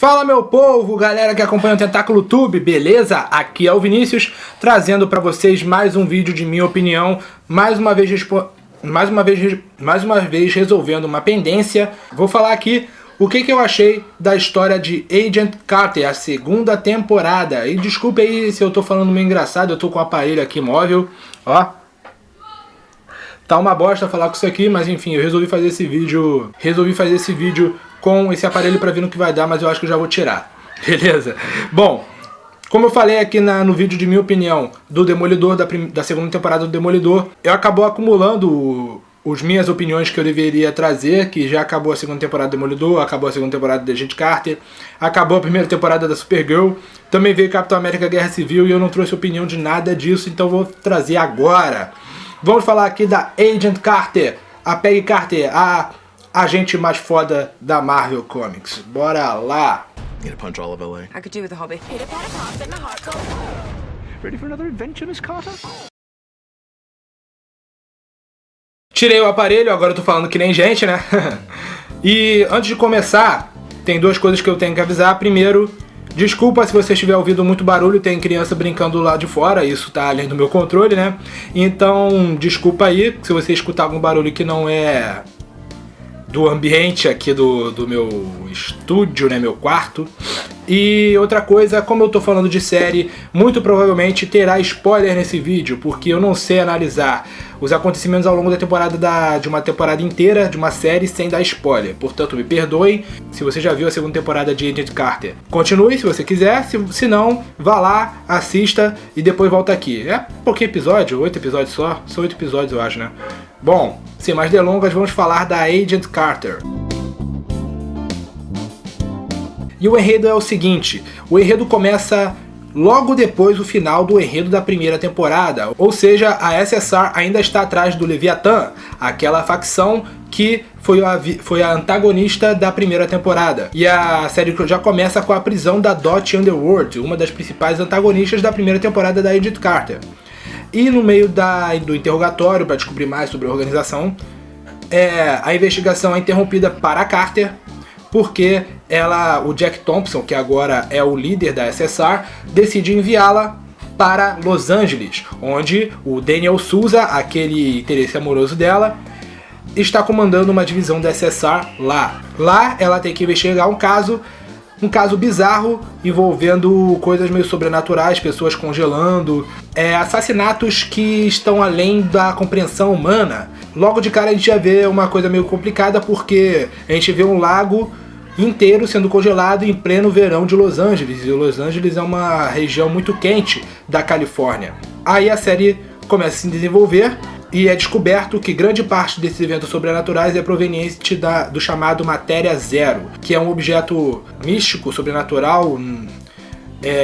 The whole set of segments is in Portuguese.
Fala meu povo, galera que acompanha o Tentáculo Tube, beleza? Aqui é o Vinícius, trazendo pra vocês mais um vídeo de minha opinião, mais uma vez resolvendo uma pendência. Vou falar aqui o que eu achei da história de Agent Carter, a segunda temporada. E desculpe aí se eu tô falando meio engraçado, eu tô com o aparelho aqui móvel, ó. Tá uma bosta falar com isso aqui, mas enfim, eu resolvi fazer esse vídeo com esse aparelho pra ver no que vai dar, mas eu acho que eu já vou tirar, beleza? Bom, como eu falei aqui no vídeo de minha opinião do Demolidor, da segunda temporada do Demolidor, eu acabou acumulando as minhas opiniões que eu deveria trazer, que já acabou a segunda temporada do Demolidor, acabou a segunda temporada de Agent Carter, acabou a primeira temporada da Supergirl, também veio Capitão América Guerra Civil e eu não trouxe opinião de nada disso, então vou trazer agora. Vamos falar aqui da Agent Carter, a Peggy Carter, a agente mais foda da Marvel Comics. Bora lá! Need a punch all of LA. I could do with a hobby. Ready for another adventure, Miss Carter? Tirei o aparelho, agora eu tô falando que nem gente, né? E antes de começar, tem duas coisas que eu tenho que avisar. Primeiro, desculpa se você estiver ouvindo muito barulho, tem criança brincando lá de fora, isso tá além do meu controle, né? Então, desculpa aí se você escutar algum barulho que não é do ambiente aqui do meu estúdio, né, meu quarto. E outra coisa, como eu tô falando de série, muito provavelmente terá spoiler nesse vídeo, porque eu não sei analisar os acontecimentos ao longo da temporada de uma temporada inteira de uma série sem dar spoiler. Portanto, me perdoem se você já viu a segunda temporada de Agent Carter. Continue se você quiser, se não, vá lá, assista e depois volta aqui. É pouquinho episódio, 8 episódios só, são 8 episódios eu acho, né? Bom, sem mais delongas, vamos falar da Agent Carter. E o enredo é o seguinte, o enredo começa logo depois do final do enredo da primeira temporada, ou seja, a SSR ainda está atrás do Leviatã, aquela facção que foi a antagonista da primeira temporada. E a série já começa com a prisão da Dot Underworld, uma das principais antagonistas da primeira temporada da Agent Carter. E no meio do interrogatório, para descobrir mais sobre a organização, a investigação é interrompida para Carter, porque o Jack Thompson, que agora é o líder da SSR, decide enviá-la para Los Angeles, onde o Daniel Souza, aquele interesse amoroso dela, está comandando uma divisão da SSR lá. Lá ela tem que investigar um caso bizarro envolvendo coisas meio sobrenaturais, pessoas congelando, assassinatos que estão além da compreensão humana. Logo de cara a gente já vê uma coisa meio complicada, porque a gente vê um lago inteiro sendo congelado em pleno verão de Los Angeles, e Los Angeles é uma região muito quente da Califórnia. Aí a série começa a se desenvolver e é descoberto que grande parte desses eventos sobrenaturais é proveniente do chamado Matéria Zero, que é um objeto místico, sobrenatural,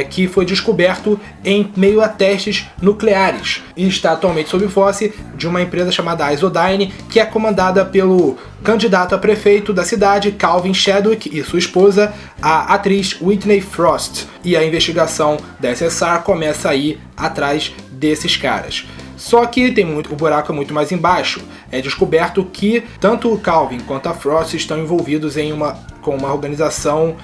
que foi descoberto em meio a testes nucleares e está atualmente sob posse de uma empresa chamada Isodyne, que é comandada pelo candidato a prefeito da cidade, Calvin Chadwick, e sua esposa, a atriz Whitney Frost. E a investigação da SSR começa a ir atrás desses caras. Só que o buraco é muito mais embaixo. É descoberto que tanto o Calvin quanto a Frost estão envolvidos com uma organização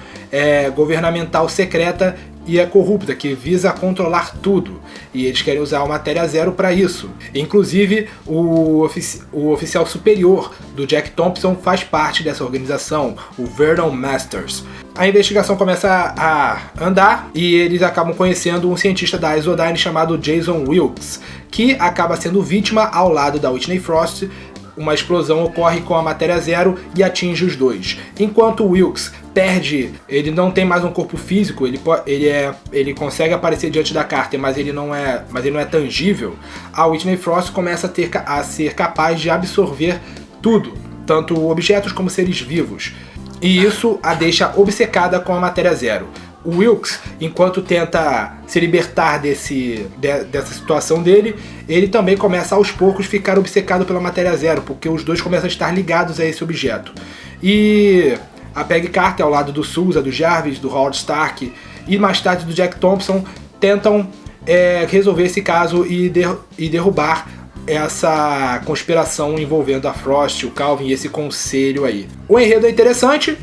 governamental secreta e é corrupta, que visa controlar tudo. E eles querem usar a Matéria Zero para isso. Inclusive, o oficial superior do Jack Thompson faz parte dessa organização, o Vernon Masters. A investigação começa a andar e eles acabam conhecendo um cientista da Isodyne chamado Jason Wilkes, que acaba sendo vítima ao lado da Whitney Frost. Uma explosão ocorre com a Matéria Zero e atinge os dois. Enquanto o Wilkes perde, ele não tem mais um corpo físico, ele consegue aparecer diante da Carter, mas ele não é tangível. A Whitney Frost começa a ser capaz de absorver tudo, tanto objetos como seres vivos. E isso a deixa obcecada com a Matéria Zero. O Wilkes, enquanto tenta se libertar dessa situação dele, ele também começa aos poucos a ficar obcecado pela Matéria Zero, porque os dois começam a estar ligados a esse objeto. E a Peggy Carter, ao lado do Souza, do Jarvis, do Howard Stark e mais tarde do Jack Thompson, tentam resolver esse caso e derrubar essa conspiração envolvendo a Frost, o Calvin e esse conselho aí. O enredo é interessante.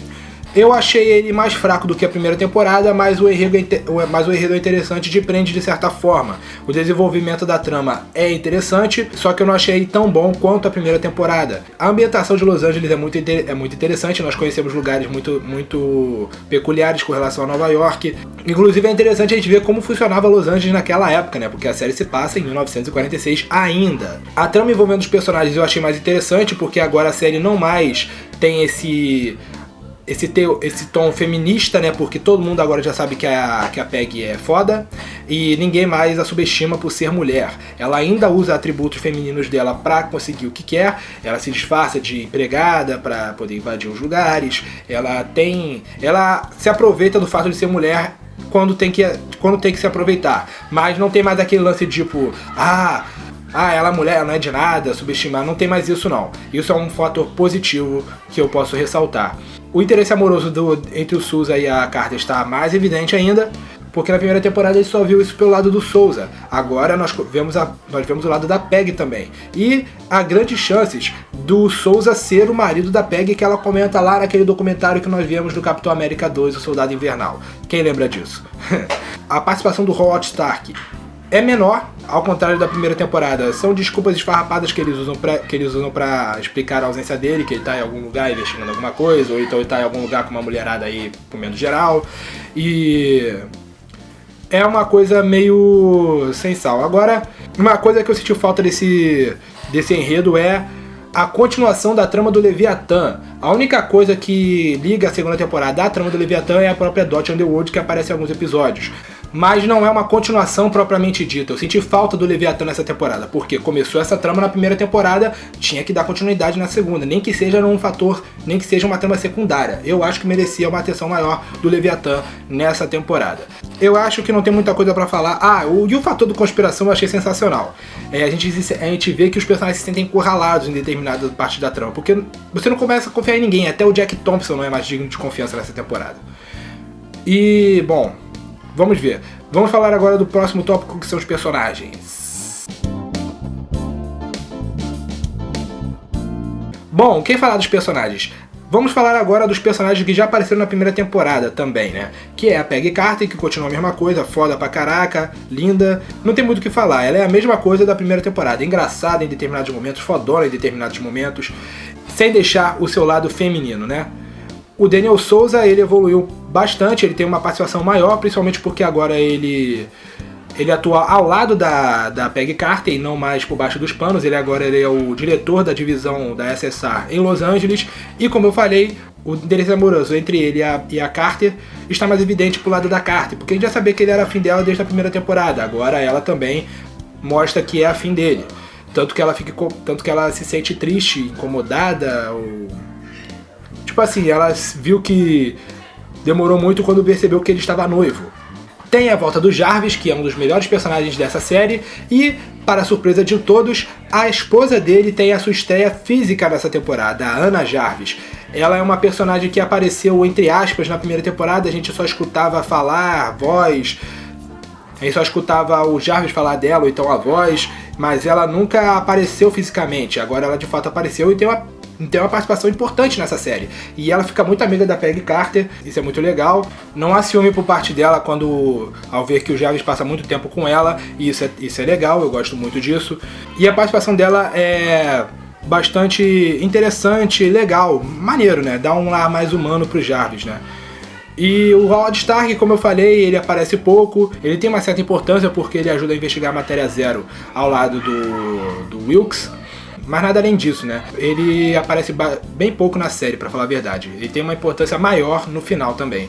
Eu achei ele mais fraco do que a primeira temporada, mas o enredo é interessante e prende de certa forma. O desenvolvimento da trama é interessante, só que eu não achei tão bom quanto a primeira temporada. A ambientação de Los Angeles é muito interessante, nós conhecemos lugares muito peculiares com relação a Nova York. Inclusive é interessante a gente ver como funcionava Los Angeles naquela época, né? Porque a série se passa em 1946 ainda. A trama envolvendo os personagens eu achei mais interessante, porque agora a série não mais tem esse tom feminista, né? Porque todo mundo agora já sabe que a Peggy é foda e ninguém mais a subestima por ser mulher. Ela ainda usa atributos femininos dela pra conseguir o que quer. Ela se disfarça de empregada pra poder invadir os lugares. Ela se aproveita do fato de ser mulher quando tem que se aproveitar. Mas não tem mais aquele lance tipo, ela é mulher, ela não é de nada, subestimar, não tem mais isso não. Isso é um fator positivo que eu posso ressaltar. O interesse amoroso entre o Sousa e a Carter está mais evidente ainda, porque na primeira temporada a gente só viu isso pelo lado do Sousa. Agora nós vemos o lado da Peggy também. E há grandes chances do Sousa ser o marido da Peggy, que ela comenta lá naquele documentário que nós vimos do Capitão América 2, o Soldado Invernal. Quem lembra disso? A participação do Howard Stark é menor, ao contrário da primeira temporada. São desculpas esfarrapadas que eles usam pra explicar a ausência dele, que ele tá em algum lugar investigando alguma coisa, ou então ele tá em algum lugar com uma mulherada aí comendo geral. E é uma coisa meio sem sal. Agora, uma coisa que eu senti falta desse enredo é a continuação da trama do Leviatã. A única coisa que liga a segunda temporada à trama do Leviatã é a própria Dot Underwood, que aparece em alguns episódios. Mas não é uma continuação propriamente dita. Eu senti falta do Leviatã nessa temporada, porque começou essa trama na primeira temporada, tinha que dar continuidade na segunda, nem que seja uma trama secundária. Eu acho que merecia uma atenção maior do Leviatã nessa temporada. Eu acho que não tem muita coisa pra falar. E o fator do conspiração eu achei sensacional. A gente vê que os personagens se sentem encurralados em determinada parte da trama, porque você não começa a confiar em ninguém, até o Jack Thompson não é mais digno de confiança nessa temporada. E, bom, vamos ver. Vamos falar agora do próximo tópico, que são os personagens. Bom, quem falar dos personagens? Vamos falar agora dos personagens que já apareceram na primeira temporada também, né? Que é a Peggy Carter, que continua a mesma coisa, foda pra caraca, linda. Não tem muito o que falar, ela é a mesma coisa da primeira temporada. Engraçada em determinados momentos, fodona em determinados momentos, sem deixar o seu lado feminino, né? O Daniel Souza, ele evoluiu bastante, ele tem uma participação maior, principalmente porque agora ele atua ao lado da Peggy Carter e não mais por baixo dos panos. Ele é o diretor da divisão da SSR em Los Angeles. E como eu falei, o interesse amoroso entre ele e a Carter está mais evidente pro lado da Carter, porque a gente já sabia que ele era afim dela desde a primeira temporada. Agora ela também mostra que é afim dele. Tanto que ela se sente triste, incomodada, ou... Tipo assim, ela viu que demorou muito quando percebeu que ele estava noivo. Tem a volta do Jarvis, que é um dos melhores personagens dessa série, e, para a surpresa de todos, a esposa dele tem a sua estreia física nessa temporada, a Anna Jarvis. Ela é uma personagem que apareceu, entre aspas, na primeira temporada, a gente só escutava falar, a voz, a gente só escutava o Jarvis falar dela, ou então a voz, mas ela nunca apareceu fisicamente. Agora ela de fato apareceu e tem uma participação importante nessa série. E ela fica muito amiga da Peggy Carter, isso é muito legal. Não há ciúme por parte dela ao ver que o Jarvis passa muito tempo com ela, e isso é legal, eu gosto muito disso. E a participação dela é bastante interessante, legal, maneiro, né? Dá um ar mais humano pro Jarvis, né? E o Howard Stark, como eu falei, ele aparece pouco, ele tem uma certa importância porque ele ajuda a investigar a Matéria Zero ao lado do Wilkes. Mas nada além disso, né? Ele aparece bem pouco na série, pra falar a verdade. Ele tem uma importância maior no final também.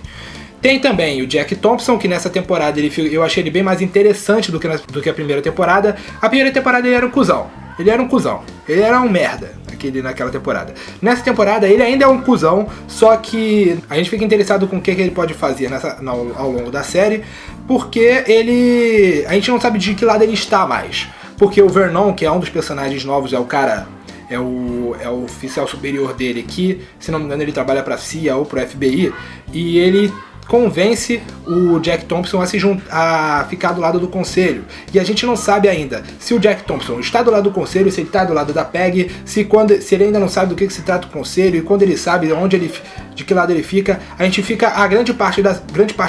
Tem também o Jack Thompson, que nessa temporada eu achei ele bem mais interessante do que a primeira temporada. A primeira temporada ele era um cuzão. Ele era um merda naquela temporada. Nessa temporada ele ainda é um cuzão, só que a gente fica interessado com o que ele pode fazer ao longo da série, porque a gente não sabe de que lado ele está mais. Porque o Vernon, que é um dos personagens novos, é o oficial superior dele, que, se não me engano, ele trabalha pra CIA ou pro FBI, e ele convence o Jack Thompson a ficar do lado do conselho. E a gente não sabe ainda se o Jack Thompson está do lado do conselho, se ele está do lado da Peggy, se ele ainda não sabe do que se trata o conselho, e quando ele sabe de que lado ele fica, a gente fica a grande parte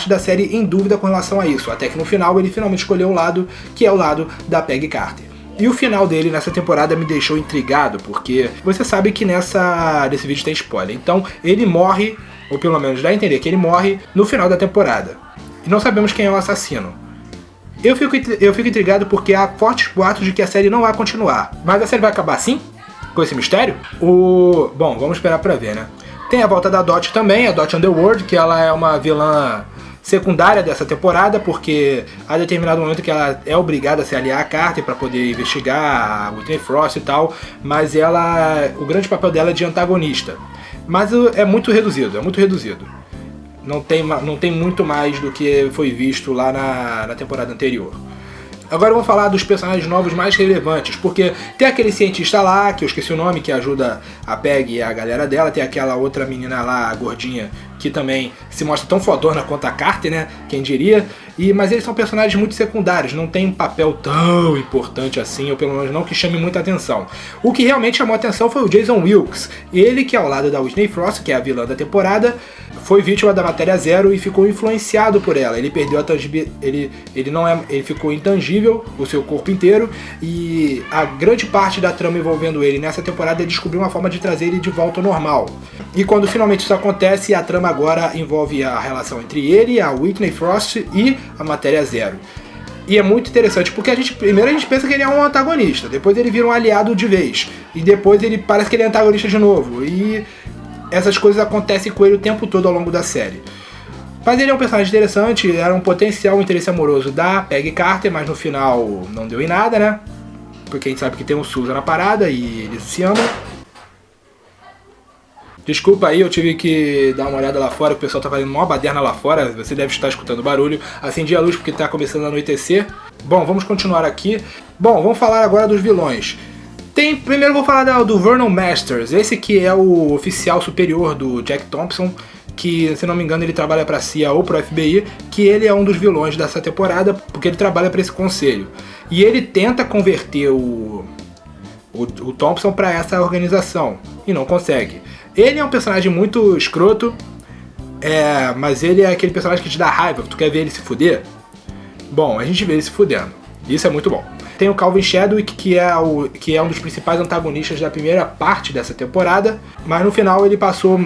da série em dúvida com relação a isso, até que no final ele finalmente escolheu um lado, que é o lado da Peggy Carter. E o final dele nessa temporada me deixou intrigado, porque você sabe que nesse vídeo tem spoiler. Então ele morre, ou pelo menos dá a entender que ele morre no final da temporada. E não sabemos quem é o assassino. Eu fico intrigado porque há fortes boatos de que a série não vai continuar. Mas a série vai acabar assim? Com esse mistério? Bom, vamos esperar pra ver, né? Tem a volta da Dot também, a Dot Underworld, que ela é uma vilã secundária dessa temporada, porque há determinado momento que ela é obrigada a se aliar à Carter para poder investigar a Whitney Frost e tal, mas o grande papel dela é de antagonista. Mas é muito reduzido, Não tem muito mais do que foi visto lá na temporada anterior. Agora vamos falar dos personagens novos mais relevantes, porque tem aquele cientista lá, que eu esqueci o nome, que ajuda a Peggy e a galera dela, tem aquela outra menina lá, a gordinha, que também se mostra tão fodona quanto a Carter, né, quem diria, mas eles são personagens muito secundários, não tem um papel tão importante assim, ou pelo menos não que chame muita atenção. O que realmente chamou a atenção foi o Jason Wilkes, ele que ao lado da Whitney Frost, que é a vilã da temporada, foi vítima da Matéria Zero e ficou influenciado por ela. Ele perdeu a tangibilidade, ele ficou intangível, o seu corpo inteiro, e a grande parte da trama envolvendo ele nessa temporada é descobrir uma forma de trazer ele de volta ao normal. E quando finalmente isso acontece, a trama agora envolve a relação entre ele, a Whitney Frost e a Matéria Zero. E é muito interessante, porque primeiro a gente pensa que ele é um antagonista, depois ele vira um aliado de vez, e depois ele parece que ele é antagonista de novo, e essas coisas acontecem com ele o tempo todo ao longo da série. Mas ele é um personagem interessante, era um potencial interesse amoroso da Peggy Carter, mas no final não deu em nada, né? Porque a gente sabe que tem um Susan na parada e eles se amam. Desculpa aí, eu tive que dar uma olhada lá fora, o pessoal tá fazendo uma baderna lá fora, você deve estar escutando barulho. Acendi a luz porque tá começando a anoitecer. Bom, vamos continuar aqui. Bom, vamos falar agora dos vilões. Primeiro eu vou falar do Vernon Masters, esse que é o oficial superior do Jack Thompson, que, se não me engano, ele trabalha pra CIA ou pro FBI, que ele é um dos vilões dessa temporada, porque ele trabalha pra esse conselho. E ele tenta converter o Thompson pra essa organização, e não consegue. Ele é um personagem muito escroto, mas ele é aquele personagem que te dá raiva, que tu quer ver ele se fuder. Bom, a gente vê ele se fudendo, isso é muito bom. Tem o Calvin Chadwick, que é um dos principais antagonistas da primeira parte dessa temporada, mas no final ele passou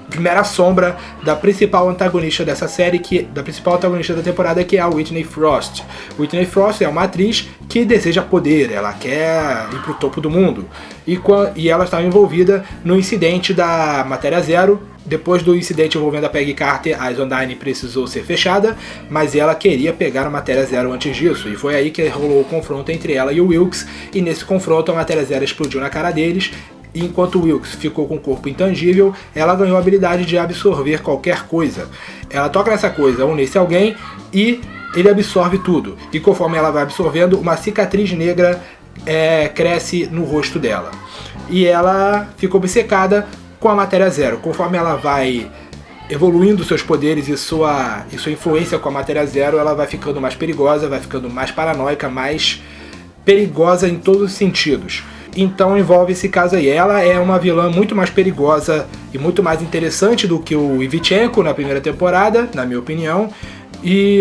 de mera sombra da principal antagonista dessa série, da principal antagonista da temporada, que é a Whitney Frost. Whitney Frost é uma atriz que deseja poder, ela quer ir pro topo do mundo. E ela estava envolvida no incidente da Matéria Zero. Depois do incidente envolvendo a Peggy Carter, a Zondyne precisou ser fechada, mas ela queria pegar a Matéria Zero antes disso, e foi aí que rolou o confronto entre ela e o Wilkes, e nesse confronto a Matéria Zero explodiu na cara deles, e enquanto o Wilkes ficou com o corpo intangível, ela ganhou a habilidade de absorver qualquer coisa. Ela toca nessa coisa, ou nesse alguém, e ele absorve tudo, e conforme ela vai absorvendo, uma cicatriz negra cresce no rosto dela. E ela fica obcecada com a Matéria Zero. Conforme ela vai evoluindo seus poderes e sua influência com a Matéria Zero, ela vai ficando mais perigosa, vai ficando mais paranoica, mais perigosa em todos os sentidos. Então envolve esse caso aí. Ela é uma vilã muito mais perigosa e muito mais interessante do que o Ivichenko na primeira temporada, na minha opinião.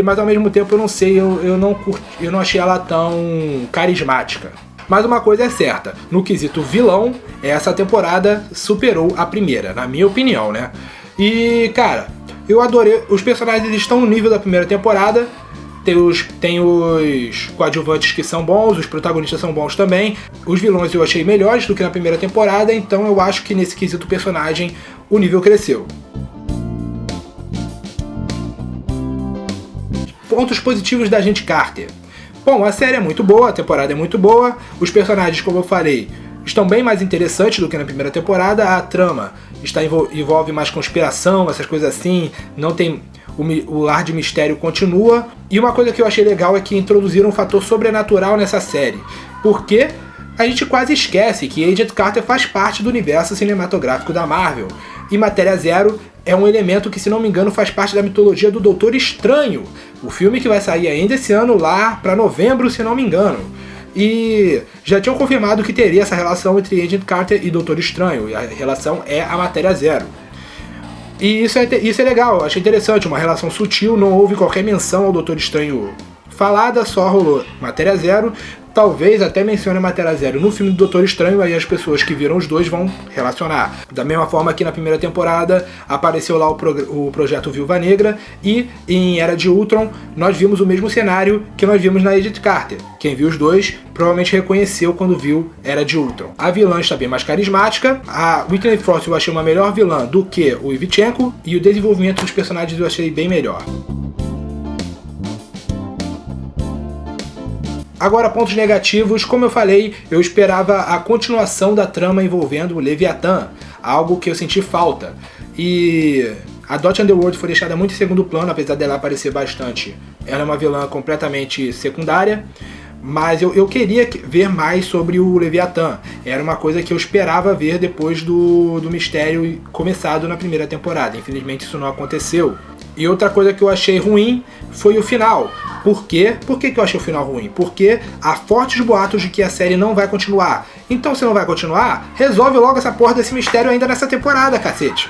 Mas ao mesmo tempo eu não sei, eu não achei ela tão carismática. Mas uma coisa é certa, no quesito vilão, essa temporada superou a primeira, na minha opinião, né? E, cara, eu adorei, os personagens estão no nível da primeira temporada, tem os coadjuvantes que são bons, os protagonistas são bons também, os vilões eu achei melhores do que na primeira temporada, então eu acho que nesse quesito personagem o nível cresceu. Pontos positivos da Agente Carter. Bom, a série é muito boa, a temporada é muito boa, os personagens, como eu falei, estão bem mais interessantes do que na primeira temporada, a trama envolve mais conspiração, essas coisas assim, não tem o ar de mistério continua, e uma coisa que eu achei legal é que introduziram um fator sobrenatural nessa série, porque a gente quase esquece que Agent Carter faz parte do universo cinematográfico da Marvel, e Matéria Zero é um elemento que, se não me engano, faz parte da mitologia do Doutor Estranho, o filme que vai sair ainda esse ano, lá para novembro, se não me engano. E já tinham confirmado que teria essa relação entre Agent Carter e Doutor Estranho, e a relação é a Matéria Zero. E isso é legal, achei interessante, uma relação sutil, não houve qualquer menção ao Doutor Estranho falada, só rolou Matéria Zero. Talvez até mencione a Matéria Zero no filme do Doutor Estranho, aí as pessoas que viram os dois vão relacionar. Da mesma forma que na primeira temporada apareceu lá o projeto Viúva Negra, e em Era de Ultron nós vimos o mesmo cenário que nós vimos na Agent Carter. Quem viu os dois provavelmente reconheceu quando viu Era de Ultron. A vilã está bem mais carismática, a Whitney Frost eu achei uma melhor vilã do que o Ivchenko, e o desenvolvimento dos personagens eu achei bem melhor. Agora, pontos negativos, como eu falei, eu esperava a continuação da trama envolvendo o Leviatã, algo que eu senti falta. E a Dot Underworld foi deixada muito em segundo plano, apesar dela aparecer bastante. Ela é uma vilã completamente secundária, mas eu queria ver mais sobre o Leviatã. Era uma coisa que eu esperava ver depois do mistério começado na primeira temporada. Infelizmente isso não aconteceu. E outra coisa que eu achei ruim foi o final. Por quê? Por que eu achei o final ruim? Porque há fortes boatos de que a série não vai continuar. Então, se não vai continuar, resolve logo essa porra desse mistério ainda nessa temporada, cacete.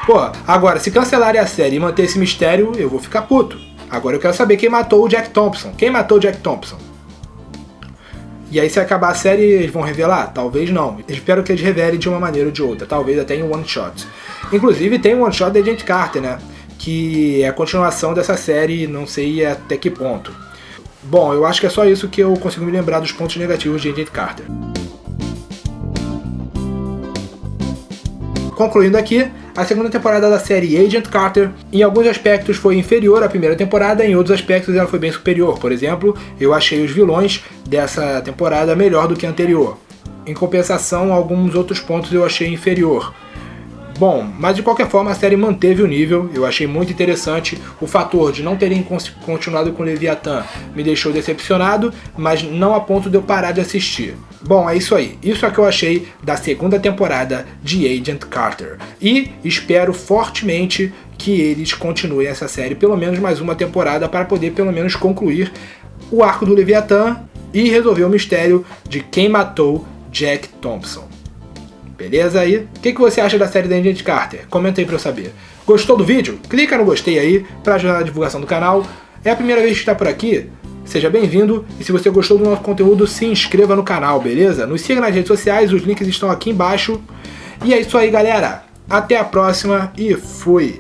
Pô, agora, se cancelarem a série e manter esse mistério, eu vou ficar puto. Agora eu quero saber quem matou o Jack Thompson. Quem matou o Jack Thompson? E aí, se acabar a série, eles vão revelar? Talvez não. Eu espero que eles revelem de uma maneira ou de outra. Talvez até em one shot. Inclusive, tem um one shot da Agent Carter, né? Que é a continuação dessa série, não sei até que ponto. Bom, eu acho que é só isso que eu consigo me lembrar dos pontos negativos de Agent Carter. Concluindo aqui, a segunda temporada da série Agent Carter, em alguns aspectos foi inferior à primeira temporada, em outros aspectos ela foi bem superior. Por exemplo, eu achei os vilões dessa temporada melhor do que a anterior. Em compensação, alguns outros pontos eu achei inferior. Bom, mas de qualquer forma a série manteve o nível, eu achei muito interessante. O fator de não terem continuado com Leviatã me deixou decepcionado, mas não a ponto de eu parar de assistir. Bom, é isso aí. Isso é o que eu achei da segunda temporada de Agent Carter. E espero fortemente que eles continuem essa série pelo menos mais uma temporada para poder pelo menos concluir o arco do Leviatã e resolver o mistério de quem matou Jack Thompson. Beleza aí? O que você acha da série da Agent Carter? Comenta aí pra eu saber. Gostou do vídeo? Clica no gostei aí pra ajudar na divulgação do canal. É a primeira vez que está por aqui? Seja bem-vindo. E se você gostou do nosso conteúdo, se inscreva no canal, beleza? Nos siga nas redes sociais, os links estão aqui embaixo. E é isso aí, galera. Até a próxima e fui!